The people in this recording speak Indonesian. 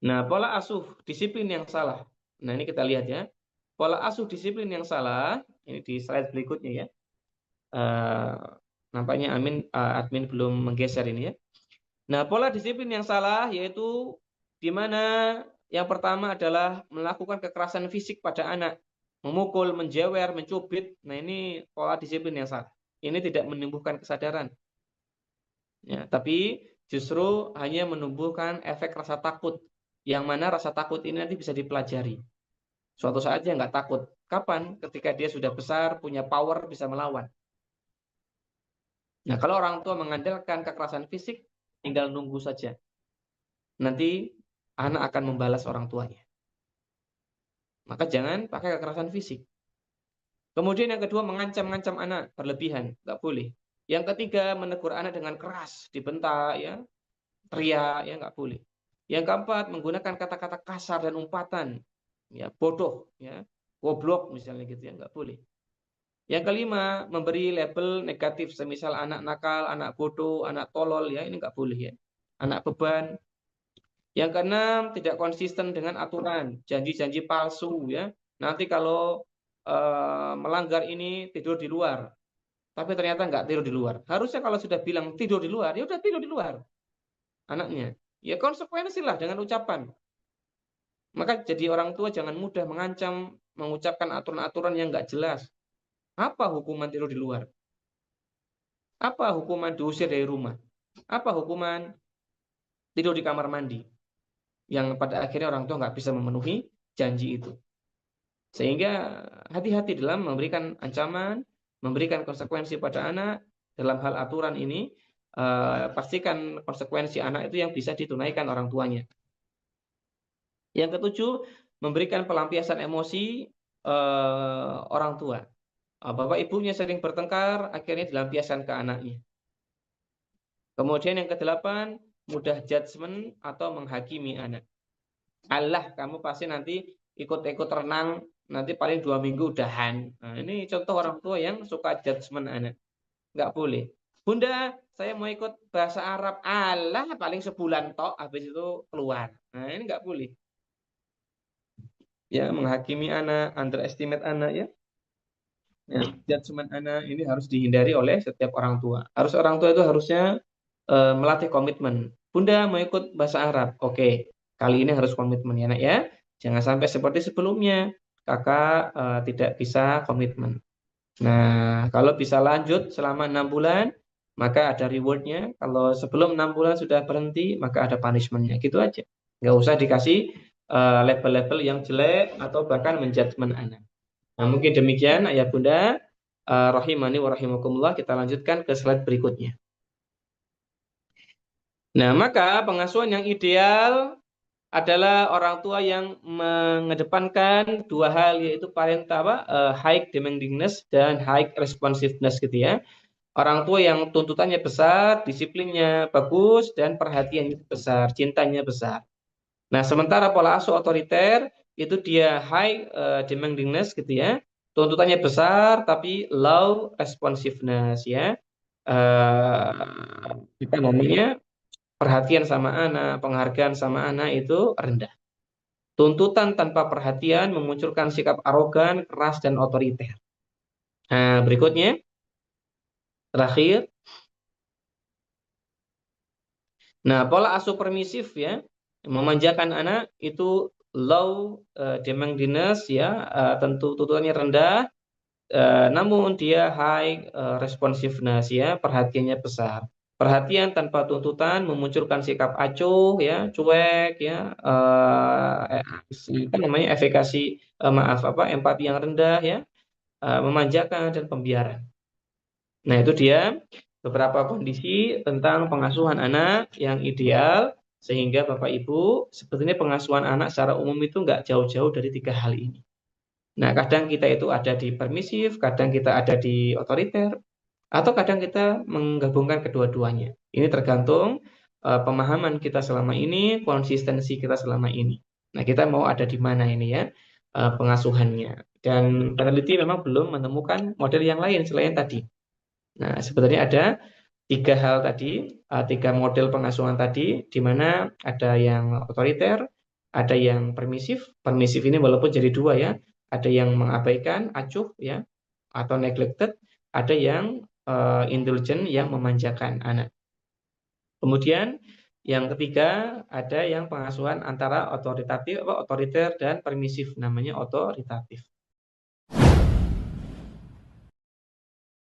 Nah, pola asuh disiplin yang salah. Nah, ini kita lihat ya. Pola asuh disiplin yang salah, ini di slide berikutnya ya. Eh, nampaknya admin belum menggeser ini ya. Nah, pola disiplin yang salah yaitu di mana yang pertama adalah melakukan kekerasan fisik pada anak, memukul, menjewer, mencubit. Nah, ini pola disiplin yang salah. Ini tidak menumbuhkan kesadaran. Ya, tapi justru hanya menumbuhkan efek rasa takut. Yang mana rasa takut ini nanti bisa dipelajari. Suatu saat dia nggak takut. Kapan? Ketika dia sudah besar, punya power, bisa melawan. Nah, kalau orang tua mengandalkan kekerasan fisik, tinggal nunggu saja. Nanti anak akan membalas orang tuanya. Maka jangan pakai kekerasan fisik. Kemudian yang kedua, mengancam-ngancam anak berlebihan. Nggak boleh. Yang ketiga, menegur anak dengan keras, dibentak, ya, teriak, ya nggak boleh. Yang keempat, menggunakan kata-kata kasar dan umpatan, ya, bodoh, ya, goblok misalnya gitu ya, nggak boleh. Yang kelima, memberi label negatif, semisal anak nakal, anak bodoh, anak tolol, ya ini nggak boleh ya. Anak beban. Yang keenam, tidak konsisten dengan aturan, janji-janji palsu ya. Nanti kalau melanggar ini tidur di luar, tapi ternyata nggak tidur di luar. Harusnya kalau sudah bilang tidur di luar, ya udah tidur di luar anaknya. Ya konsekuensi lah dengan ucapan. Maka jadi orang tua jangan mudah mengancam, mengucapkan aturan-aturan yang nggak jelas. Apa hukuman tidur di luar? Apa hukuman diusir dari rumah? Apa hukuman tidur di kamar mandi? Yang pada akhirnya orang tua nggak bisa memenuhi janji itu. Sehingga hati-hati dalam memberikan ancaman, memberikan konsekuensi pada anak dalam hal aturan ini. Pastikan konsekuensi anak itu yang bisa ditunaikan orang tuanya. Yang ketujuh, memberikan pelampiasan emosi orang tua. Bapak ibunya sering bertengkar, akhirnya dilampiaskan ke anaknya. Kemudian yang kedelapan, mudah judgement atau menghakimi anak. Allah, kamu pasti nanti ikut-ikut renang, nanti paling 2 minggu udahan. Nah, ini contoh orang tua yang suka judgement anak. Nggak boleh. Bunda, saya mau ikut bahasa Arab. Allah, paling sebulan tok, habis itu keluar. Nah, ini nggak boleh. Ya, menghakimi anak, underestimate anak ya. Ya, judgement anak ini harus dihindari oleh setiap orang tua. Orang tua itu harusnya melatih komitmen. Bunda mau ikut bahasa Arab. Oke, kali ini harus komitmen ya, Nak ya. Jangan sampai seperti sebelumnya. Kakak tidak bisa komitmen. Nah, kalau bisa lanjut selama 6 bulan, maka ada rewardnya. Kalau sebelum 6 bulan sudah berhenti, maka ada punishmentnya. Gitu aja. Nggak usah dikasih label-label yang jelek atau bahkan menjudgment anak. Nah, mungkin demikian ayah bunda. Rahimani wa rahimakumullah. Kita lanjutkan ke slide berikutnya. Nah, maka pengasuhan yang ideal adalah orang tua yang mengedepankan dua hal, yaitu high demandingness dan high responsiveness gitu ya. Orang tua yang tuntutannya besar, disiplinnya bagus, dan perhatiannya besar, cintanya besar. Nah, sementara pola asuh otoriter itu dia high demandingness gitu ya. Tuntutannya besar tapi low responsiveness ya. Kita namanya perhatian sama anak, penghargaan sama anak itu rendah. Tuntutan tanpa perhatian memunculkan sikap arogan, keras, dan otoriter. Nah, berikutnya, terakhir. Nah, pola asuh permisif ya, memanjakan anak itu low demandingness ya, tentu tuntutannya rendah, namun dia high responsiveness ya, perhatiannya besar. Perhatian tanpa tuntutan memunculkan sikap acuh ya, cuek ya, apa namanya efikasi empati yang rendah ya, memanjakan dan pembiaran. Nah, itu dia beberapa kondisi tentang pengasuhan anak yang ideal, sehingga Bapak Ibu sebetulnya pengasuhan anak secara umum itu nggak jauh-jauh dari 3 hal ini. Nah, kadang kita itu ada di permisif, kadang kita ada di otoriter, atau kadang kita menggabungkan kedua-duanya. Ini tergantung pemahaman kita selama ini, konsistensi kita selama ini. Nah, kita mau ada di mana ini ya pengasuhannya. Dan peneliti memang belum menemukan model yang lain selain tadi. Nah, sebenarnya ada 3 hal tadi, 3 model pengasuhan tadi, di mana ada yang otoriter, Ada yang permisif ini walaupun jadi dua ya, ada yang mengabaikan, acuh ya, atau neglected, ada yang indulgent yang memanjakan anak. Kemudian yang ketiga ada yang pengasuhan antara otoriter dan permisif, namanya otoritatif.